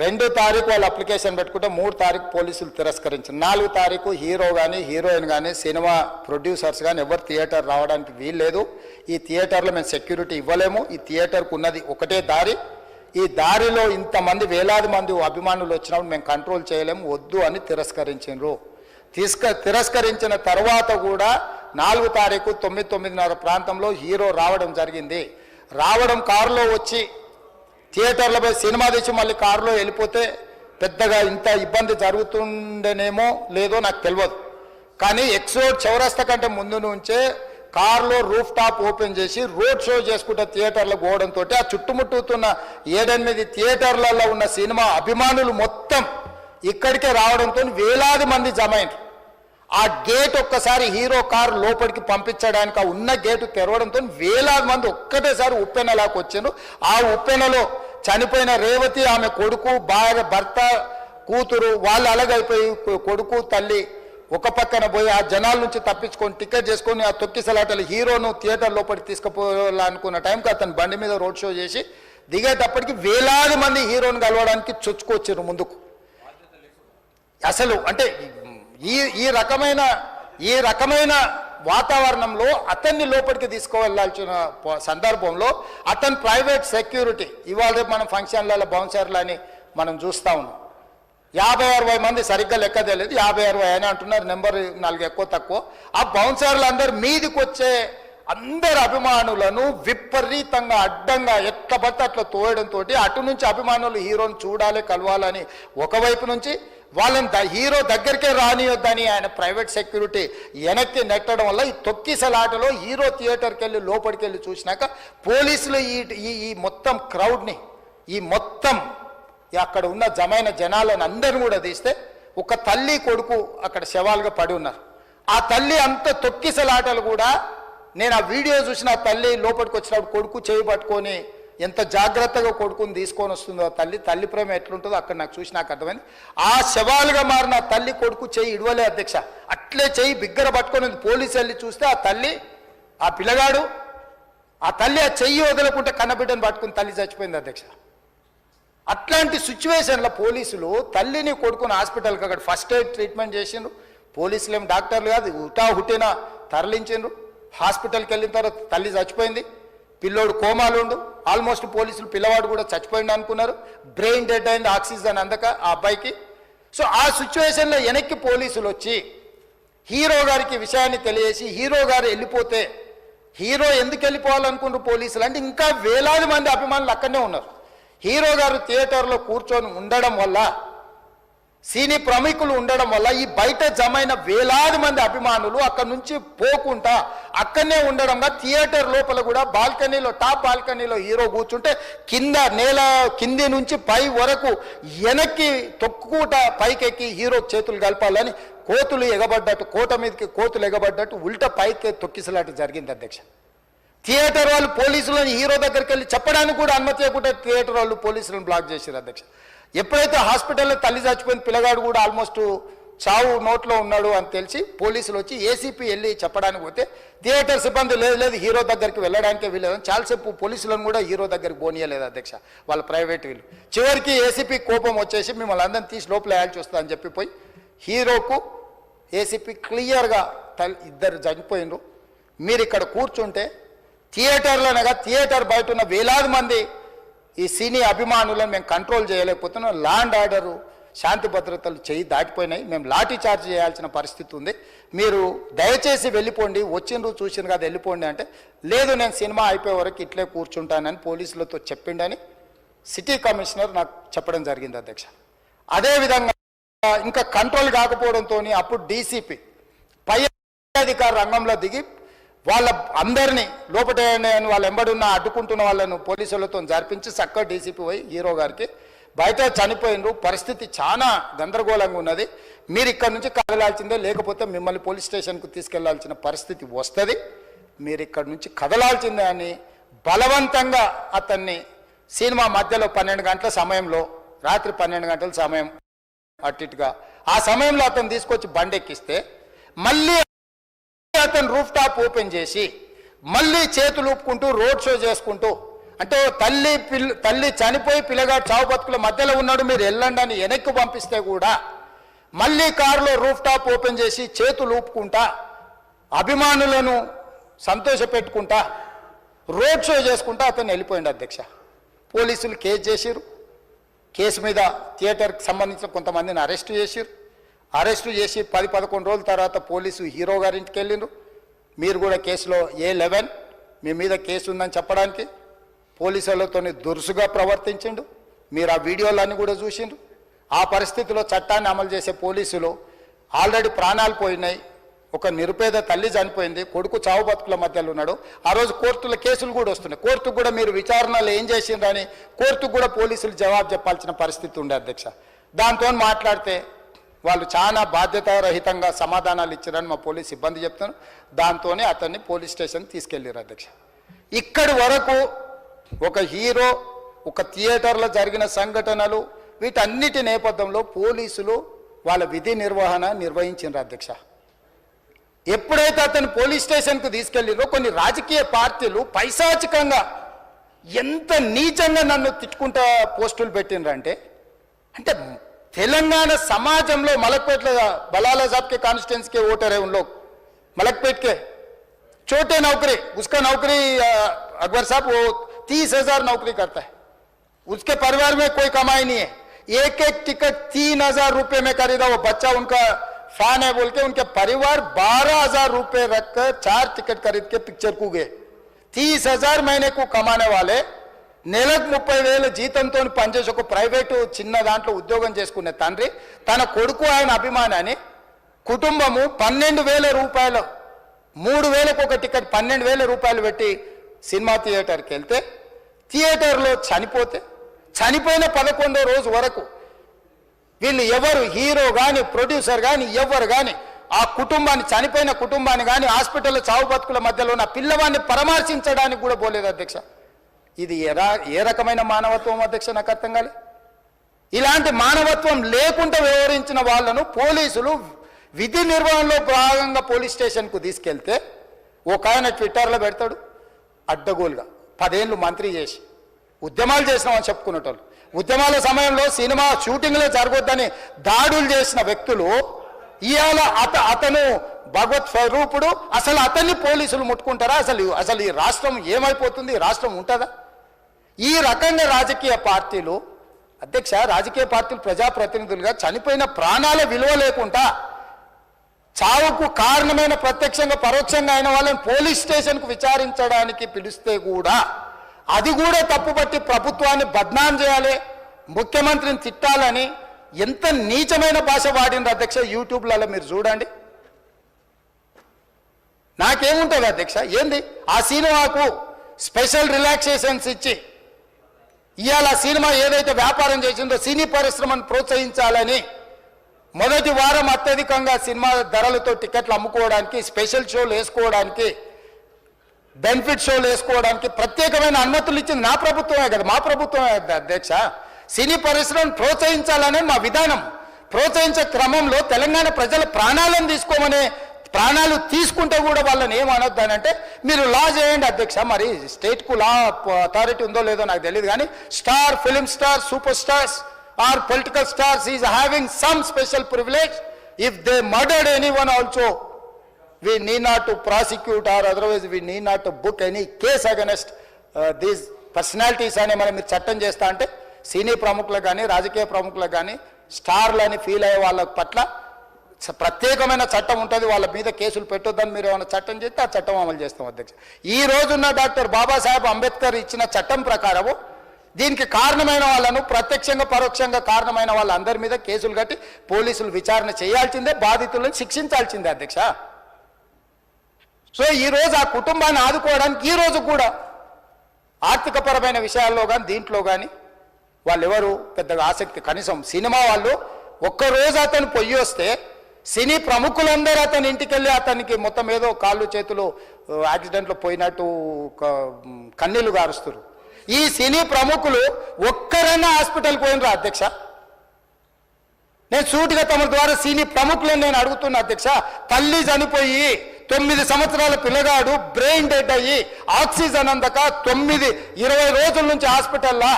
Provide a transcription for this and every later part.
2 తారీఖు వాళ్ళు అప్లికేషన్ పెట్టుకుంటే 3 తారీఖు పోలీసులు తిరస్కరించారు. 4 తారీఖు హీరో కానీ హీరోయిన్ కానీ సినిమా ప్రొడ్యూసర్స్ కానీ ఎవరు థియేటర్ రావడానికి వీల్లేదు. ఈ థియేటర్లో మేము సెక్యూరిటీ ఇవ్వలేము. ఈ థియేటర్కు ఉన్నది ఒకటే దారి. ఈ దారిలో ఇంతమంది వేలాది మంది అభిమానులు వచ్చినప్పుడు మేము కంట్రోల్ చేయలేము, వద్దు అని తిరస్కరించారు. తిరస్కరించిన తర్వాత కూడా 4 తారీఖు 9:30 ప్రాంతంలో హీరో రావడం జరిగింది. రావడం కారులో వచ్చి థియేటర్లో పోయి సినిమా తెచ్చి మళ్ళీ కారులో వెళ్ళిపోతే పెద్దగా ఇంత ఇబ్బంది జరుగుతుండేనేమో లేదో నాకు తెలియదు. కానీ ఎక్స్ రోడ్ చౌరస్తా కంటే ముందు నుంచే కారులో రూఫ్ టాప్ ఓపెన్ చేసి రోడ్ షో చేసుకుంటే థియేటర్లో పోవడంతో ఆ చుట్టుముట్టుతున్న 7-8 థియేటర్లలో ఉన్న సినిమా అభిమానులు మొత్తం ఇక్కడికే రావడంతో వేలాది మంది జమ అయ్యారు. ఆ గేట్ ఒక్కసారి హీరో కారు లోపలికి పంపించడానికి ఆ ఉన్న గేటు తెరవడంతో వేలాది మంది ఒక్కటేసారి ఉప్పెనలాకి వచ్చారు. ఆ ఉప్పెనలో చనిపోయిన రేవతి, ఆమె కొడుకు, భర్త, కూతురు వాళ్ళు అలాగైపోయి కొడుకు తల్లి ఒక పక్కన పోయి ఆ జనాల నుంచి తప్పించుకొని టికెట్ చేసుకొని ఆ తొక్కిసలాటలు హీరోను థియేటర్ లోపలికి తీసుకుపోవాలనుకున్న టైంకి అతను బండి మీద రోడ్ షో చేసి దిగేటప్పటికి వేలాది మంది హీరోను కలవడానికి చొచ్చుకొచ్చారు ముందుకు. అసలు అంటే ఈ రకమైన వాతావరణంలో అతన్ని లోపలికి తీసుకువెళ్ళాల్సిన సందర్భంలో అతను ప్రైవేట్ సెక్యూరిటీ ఇవాళ మనం ఫంక్షన్లలో బౌన్సర్లని మనం చూస్తూ ఉన్నాం. 50-60 మంది సరిగ్గా లెక్క తెలియదు, 50-60 అయినా అంటున్నారు, నెంబర్ 4 ఎక్కువ తక్కువ. ఆ బౌన్సర్లు అందరు మీదికి వచ్చే అందరు అభిమానులను విపరీతంగా అడ్డంగా ఎట్ల పడితే అట్లా తోయడంతో అటు నుంచి అభిమానులు హీరోని చూడాలి, కలవాలని ఒకవైపు నుంచి వాళ్ళని హీరో దగ్గరికే రానియొద్దని ఆయన ప్రైవేట్ సెక్యూరిటీ వెనక్కి నెట్టడం వల్ల ఈ తొక్కిసలాటలో హీరో థియేటర్కి వెళ్ళి లోపలికి వెళ్ళి చూసినాక పోలీసులు ఈ మొత్తం క్రౌడ్ని ఈ మొత్తం అక్కడ ఉన్న జమైన జనాలను అందరిని కూడా తీస్తే ఒక తల్లి కొడుకు అక్కడ శవాలుగా పడి ఉన్నారు. ఆ తల్లి అంత తొక్కిసలాటలు కూడా నేను ఆ వీడియో చూసిన ఆ తల్లి లోపలికి వచ్చినప్పుడు కొడుకు చేయి పట్టుకొని ఎంత జాగ్రత్తగా కొడుకుని తీసుకొని వస్తుందో తల్లి ప్రేమ ఎట్లుంటుందో అక్కడ నాకు చూసి నాకు అర్థమైంది. ఆ శవాలుగా మారిన తల్లి కొడుకు చెయ్యి ఇడవలే అధ్యక్ష, అట్లే చెయ్యి బిగ్గర పట్టుకొని పోలీసు వెళ్ళి చూస్తే ఆ తల్లి ఆ పిల్లగాడు ఆ తల్లి ఆ చెయ్యి వదలకుంటే కన్నబిడ్డను పట్టుకుని తల్లి చచ్చిపోయింది అధ్యక్ష. అట్లాంటి సిచ్యువేషన్లో పోలీసులు తల్లిని కొడుకుని హాస్పిటల్కి అక్కడ ఫస్ట్ ఎయిడ్ ట్రీట్మెంట్ చేసిండ్రు. పోలీసులు ఏం డాక్టర్లు కాదు, హుటాహుటిన తరలించిండ్రు. హాస్పిటల్కి వెళ్ళిన తర్వాత తల్లి చచ్చిపోయింది, పిల్లోడు కోమాలు ఉండు. ఆల్మోస్ట్ పోలీసులు పిల్లవాడు కూడా చచ్చిపోయింది అనుకున్నారు. బ్రెయిన్ డెడ్ అయింది, ఆక్సిజన్ అందక ఆ అబ్బాయికి. సో ఆ సిచ్యువేషన్లో వెనక్కి పోలీసులు వచ్చి హీరో గారికి విషయాన్ని తెలియజేసి హీరో గారు వెళ్ళిపోతే హీరో ఎందుకు వెళ్ళిపోవాలనుకున్నారు పోలీసులు అంటే ఇంకా వేలాది మంది అభిమానులు అక్కడనే ఉన్నారు. హీరో గారు థియేటర్లో కూర్చొని ఉండడం వల్ల సినీ ప్రముఖులు ఉండడం వల్ల ఈ బయట జమైన వేలాది మంది అభిమానులు అక్కడ నుంచి పోకుండా అక్కడనే ఉండడంగా థియేటర్ లోపల కూడా బాల్కనీలో టాప్ బాల్కనీలో హీరో కూర్చుంటే కింది నుంచి పై వరకు వెనక్కి తొక్కుట పైకెక్కి హీరో చేతులు కలపాలని కోతులు ఎగబడ్డట్టు కోట మీదకి కోతులు ఎగబడ్డట్టు ఉల్టా పైకి తొక్కిసలాట జరిగింది అధ్యక్ష. థియేటర్ వాళ్ళు పోలీసులను హీరో దగ్గరికి వెళ్ళి చెప్పడానికి కూడా అనుమతి ఇవ్వకుండా థియేటర్ వాళ్ళు పోలీసులను బ్లాక్ చేశారు అధ్యక్ష. ఎప్పుడైతే హాస్పిటల్లో తల్లి చచ్చిపోయిన పిల్లగాడు కూడా ఆల్మోస్ట్ చావు నోట్లో ఉన్నాడు అని తెలిసి పోలీసులు వచ్చి ఏసీపీ వెళ్ళి చెప్పడానికి పోతే థియేటర్ సిబ్బంది లేదు హీరో దగ్గరికి వెళ్ళడానికే వీలేదని చాలాసేపు పోలీసులను కూడా హీరో దగ్గరికి పోనీయలేదు అధ్యక్ష వాళ్ళ ప్రైవేట్ వీళ్ళు. చివరికి ఏసీపీ కోపం వచ్చేసి మిమ్మల్ని అందరిని తీసి లోపల వేయాల్సి వస్తుందని చెప్పిపోయి హీరోకు ఏసీపీ క్లియర్గా ఇద్దరు చనిపోయినరు, మీరు ఇక్కడ కూర్చుంటే థియేటర్లోనగా థియేటర్ బయట ఉన్న వేలాది మంది ఈ సినీ అభిమానులను మేము కంట్రోల్ చేయలేకపోతున్నాం, ల్యాండ్ ఆర్డరు శాంతి భద్రతలు చేయి దాటిపోయినాయి, మేము లాఠీ చార్జ్ చేయాల్సిన పరిస్థితి ఉంది, మీరు దయచేసి వెళ్ళిపోండి, వచ్చిండ్రు చూసిన కదా వెళ్ళిపోండి అంటే లేదు నేను సినిమా అయిపోయే వరకు ఇట్లే కూర్చుంటానని పోలీసులతో చెప్పిండని సిటీ కమిషనర్ నాకు చెప్పడం జరిగింది అధ్యక్ష. అదేవిధంగా ఇంకా కంట్రోల్ కాకపోవడంతో అప్పుడు డీసీపీ పై అధికార రంగంలో దిగి వాళ్ళ అందరినీ లోపల వాళ్ళ ఎంబడున్న అడ్డుకుంటున్న వాళ్ళను పోలీసులతో జరిపించి చక్కగా డీసీపీ పోయి హీరో గారికి బయట చనిపోయినరు, పరిస్థితి చాలా గందరగోళంగా ఉన్నది, మీరు ఇక్కడ నుంచి కదలాల్సిందే లేకపోతే మిమ్మల్ని పోలీస్ స్టేషన్కు తీసుకెళ్లాల్సిన పరిస్థితి వస్తుంది, మీరు ఇక్కడ నుంచి కదలాల్సిందే అని బలవంతంగా అతన్ని సినిమా మధ్యలో 12 గంటల సమయంలో రాత్రి 12 గంటల సమయం అట్టిగా ఆ సమయంలో అతను తీసుకొచ్చి బండి ఎక్కిస్తే మళ్ళీ అతను రూఫ్ టాప్ ఓపెన్ చేసి మళ్ళీ చేతులు ఊపుకుంటూ రోడ్ షో చేసుకుంటూ అంటే తల్లి చనిపోయి పిల్లగాడు చావు బతుకుల మధ్యలో ఉన్నాడు, మీరు వెళ్ళండి అని వెనక్కి పంపిస్తే కూడా మళ్ళీ కారులో రూఫ్ టాప్ ఓపెన్ చేసి చేతులు ఊపుకుంటా అభిమానులను సంతోషపెట్టుకుంటా రోడ్ షో చేసుకుంటా అతను వెళ్ళిపోయింది అధ్యక్ష. పోలీసులు కేసు చేసిరు, కేసు మీద థియేటర్కి సంబంధించిన కొంతమందిని అరెస్టు చేసిరు. అరెస్టు చేసి 10-11 రోజుల తర్వాత పోలీసు హీరో గారింటికి వెళ్ళిండ్రు. మీరు కూడా కేసులో A11 మీ మీద కేసు ఉందని చెప్పడానికి పోలీసులతో దురుసుగా ప్రవర్తించిండు. మీరు ఆ వీడియోలన్నీ కూడా చూసిండ్రు. ఆ పరిస్థితిలో చట్టాన్ని అమలు చేసే పోలీసులు ఆల్రెడీ ప్రాణాలు పోయినాయి, ఒక నిరుపేద తల్లి చనిపోయింది, కొడుకు చావు బతుకుల మధ్యలో ఉన్నాడు. ఆ రోజు కోర్టులో కేసులు కూడా వస్తున్నాయి. కోర్టుకు కూడా మీరు విచారణలు ఏం చేసిండ్రని కోర్టుకు కూడా పోలీసులు జవాబు చెప్పాల్సిన పరిస్థితి ఉండే అధ్యక్ష. దాంతో మాట్లాడితే వాళ్ళు చాలా బాధ్యతారహితంగా సమాధానాలు ఇచ్చారని మా పోలీస్ సిబ్బంది చెప్తున్నారు. దాంతోనే అతన్ని పోలీస్ స్టేషన్ తీసుకెళ్ళారు అధ్యక్ష. ఇక్కడి వరకు ఒక హీరో, ఒక థియేటర్లో జరిగిన సంఘటనలు, వీటన్నిటి నేపథ్యంలో పోలీసులు వాళ్ళ విధి నిర్వహణ నిర్వహించారు అధ్యక్ష. ఎప్పుడైతే అతను పోలీస్ స్టేషన్కు తీసుకెళ్ళిరో కొన్ని రాజకీయ పార్టీలు పైశాచికంగా ఎంత నీచంగా నన్ను తిట్టుకుంటా పోస్టులు పెట్టినరంటే, అంటే తెలంగాణ समाजంలో మలక్పేట్ बलाला साहब के कॉन्स्टिट्यूंसी के वोटर है, उन लोग मलकपेट के छोटे नौकरी, उसका नौकरी अकबर साहब वो 30,000 नौकरी करता है, उसके परिवार में कोई कमाई नहीं है, एक टिकट 3,000 रुपए में खरीदा, वो बच्चा उनका फैन है बोल के उनके परिवार 12,000 रुपए रखकर 4 टिकट खरीद के पिक्चर को गए. 30,000 महीने को कमाने वाले నెలకు 30,000 జీతంతో పనిచేసి ఒక ప్రైవేటు చిన్న దాంట్లో ఉద్యోగం చేసుకునే తండ్రి తన కొడుకు ఆయన అభిమానాన్ని కుటుంబము 12,000 రూపాయలు 3,000కు ఒక టికెట్ 12,000 రూపాయలు పెట్టి సినిమా థియేటర్కి వెళ్తే థియేటర్లో చనిపోయిన 11వ రోజు వరకు వీళ్ళు ఎవరు హీరో కానీ ప్రొడ్యూసర్ కానీ ఎవరు కానీ ఆ కుటుంబాన్ని చనిపోయిన కుటుంబాన్ని కానీ హాస్పిటల్లో చావు బతుకుల మధ్యలో ఉన్న పిల్లవాడిని పరామర్శించడానికి కూడా పోలేదు అధ్యక్ష. ఇది ఏ రకమైన మానవత్వం అధ్యక్ష? నాకు అర్థం కాలే. ఇలాంటి మానవత్వం లేకుండా వ్యవహరించిన వాళ్ళను పోలీసులు విధి నిర్వహణలో భాగంగా పోలీస్ స్టేషన్కు తీసుకెళ్తే ఒక ఆయన ట్విట్టర్లో పెడతాడు అడ్డగోలుగా 10 ఏళ్ళు మంత్రి చేసి ఉద్యమాలు చేసినామని చెప్పుకునేటోళ్ళు, ఉద్యమాల సమయంలో సినిమా షూటింగ్లో జరగొద్దని దాడులు చేసిన వ్యక్తులు ఇవాళ అతను భగవత్ స్వరూపుడు, అసలు అతన్ని పోలీసులు ముట్టుకుంటారా? అసలు ఈ రాష్ట్రం ఏమైపోతుంది? ఈ రాష్ట్రం ఉంటుందా? ఈ రకంగా రాజకీయ పార్టీలు అధ్యక్ష, రాజకీయ పార్టీలు ప్రజాప్రతినిధులుగా చనిపోయిన ప్రాణాల విలువ లేకుండా చావుకు కారణమైన ప్రత్యక్షంగా పరోక్షంగా అయిన వాళ్ళని పోలీస్ స్టేషన్కు విచారించడానికి పిలిస్తే కూడా అది కూడా తప్పుపట్టి ప్రభుత్వాన్ని బద్నాం చేయాలి, ముఖ్యమంత్రిని తిట్టాలని ఎంత నీచమైన భాష వాడింది అధ్యక్ష. యూట్యూబ్లలో మీరు చూడండి. నాకేముంటుంది అధ్యక్ష? ఏంది ఆ సినిమాకు స్పెషల్ రిలాక్సేషన్స్ ఇచ్చి ఇవాళ సినిమా ఏదైతే వ్యాపారం చేసిందో సినీ పరిశ్రమను ప్రోత్సహించాలని మొదటి వారం అత్యధికంగా సినిమా ధరలతో టికెట్లు అమ్ముకోవడానికి, స్పెషల్ షోలు వేసుకోవడానికి, బెనిఫిట్ షోలు వేసుకోవడానికి ప్రత్యేకమైన అనుమతులు ఇచ్చింది నా ప్రభుత్వమే కదా, మా ప్రభుత్వమే అధ్యక్ష. సినీ పరిశ్రమను ప్రోత్సహించాలనే మా విధానం. ప్రోత్సహించే క్రమంలో తెలంగాణ ప్రజల ప్రాణాలు తీసుకుంటే కూడా వాళ్ళని ఏమనొద్దానంటే మీరు లా చేయండి అధ్యక్ష. మరి స్టేట్కు లా అథారిటీ ఉందో లేదో నాకు తెలియదు, కానీ star, film star, super stars or political stars is having some special privilege. If they murdered anyone also we need not to prosecute or otherwise we need not to book any case against these personalities అని మనం మీరు చట్టం చేస్తా అంటే సినీ ప్రముఖులకు కానీ రాజకీయ ప్రముఖులకు కానీ స్టార్లని ఫీల్ అయ్యే వాళ్ళ పట్ల ప్రత్యేకమైన చట్టం ఉంటుంది, వాళ్ళ మీద కేసులు పెట్టొద్దని మీరు ఏమైనా చట్టం చేస్తే ఆ చట్టం అమలు చేస్తాం అధ్యక్ష. ఈ రోజున్న డాక్టర్ బాబాసాహెబ్ అంబేద్కర్ ఇచ్చిన చట్టం ప్రకారము దీనికి కారణమైన వాళ్ళను ప్రత్యక్షంగా పరోక్షంగా కారణమైన వాళ్ళందరి మీద కేసులు కట్టి పోలీసులు విచారణ చేయాల్సిందే, బాధితులను శిక్షించాల్సిందే అధ్యక్ష. సో ఈరోజు ఆ కుటుంబాన్ని ఆదుకోవడానికి ఈ రోజు కూడా ఆర్థికపరమైన విషయాల్లో కానీ దీంట్లో కానీ వాళ్ళు ఎవరు పెద్దగా ఆసక్తి, కనీసం సినిమా వాళ్ళు ఒక్కరోజు అతను పొయ్యి వస్తే సినీ ప్రముఖులందరూ అతని ఇంటికి వెళ్ళి అతనికి మొత్తం ఏదో కాళ్ళు చేతులు యాక్సిడెంట్లో పోయినట్టు కన్నీళ్లు గారుస్తారు. ఈ సినీ ప్రముఖులు ఒక్కరైనా హాస్పిటల్కి పోయినరా అధ్యక్ష? నేను సూటిగా తమ ద్వారా సీని ప్రముఖులను నేను అడుగుతున్నా అధ్యక్ష. తల్లి చనిపోయి 9 సంవత్సరాల పిల్లగాడు బ్రెయిన్ డెడ్ అయ్యి ఆక్సిజన్ అందక 20 రోజుల నుంచి హాస్పిటల్లో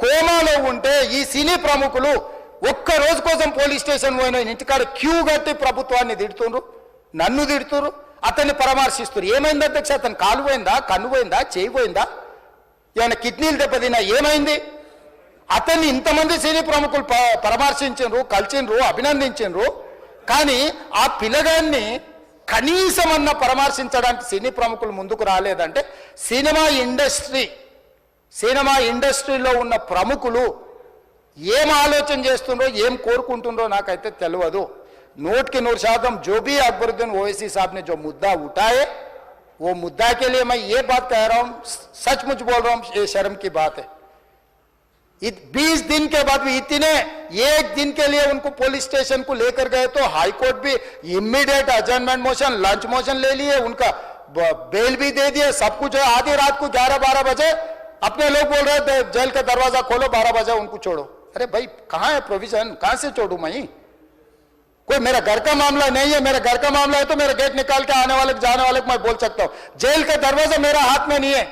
కోమాలో ఉంటే ఈ సినీ ప్రముఖులు ఒక్క రోజు కోసం పోలీస్ స్టేషన్ పోయిన ఇంటికాడ క్యూ కట్టి ప్రభుత్వాన్ని తిడుతుండ్రు, నన్ను తిడుతురు, అతన్ని పరామర్శిస్తున్నారు. ఏమైంది అధ్యక్ష? అతను కాలు పోయిందా, కన్ను పోయిందా, చేయి పోయిందా, ఏమైనా కిడ్నీలు దెబ్బతిన్నా, ఏమైంది? అతన్ని ఇంతమంది సినీ ప్రముఖులు పరామర్శించారు, కలిసిండ్రు, అభినందించారు. కానీ ఆ పిల్లగాన్ని కనీసం అన్న పరామర్శించడానికి సినీ ప్రముఖులు ముందుకు రాలేదంటే సినిమా ఇండస్ట్రీలో ఉన్న ప్రముఖులు ఏం ఆలోచన చేస్తుండ్రో, ఏం కోరుకుంటుండ్రో నాకైతే తెలియదు. 100% जो भी अकबरुद्दीन ओवैसी साहब ने जो मुद्दा उठाए, वो मुद्दा के लिए मैं ये बात कह रहा हूं, सचमुच बोल रहा हूं, ये शर्म की बात है. 20 दिन के बाद भी एक दिन के लिए उनको पुलिस स्टेशन को लेकर गए तो हाईकोर्ट भी इमीडिएट अजर्नमेंट मोशन, लंच मोशन ले लिए, उनका बेल भी दे दिए, सब कुछ है. आधी रात को 11-12 बजे अपने लोग बोल रहे थे जेल का दरवाजा खोलो, 12 बजे उनको छोड़ो. अरे भाई कहाँ है प्रोविजन? कहाँ से छोड़ू मैं? कोई मेरा घर का मामला नहीं है. मेरा घर का मामला है तो मेरा गेट निकाल के आने वाले जाने वाले को मैं बोल सकता हूं. जेल का दरवाजा मेरा हाथ में नहीं है.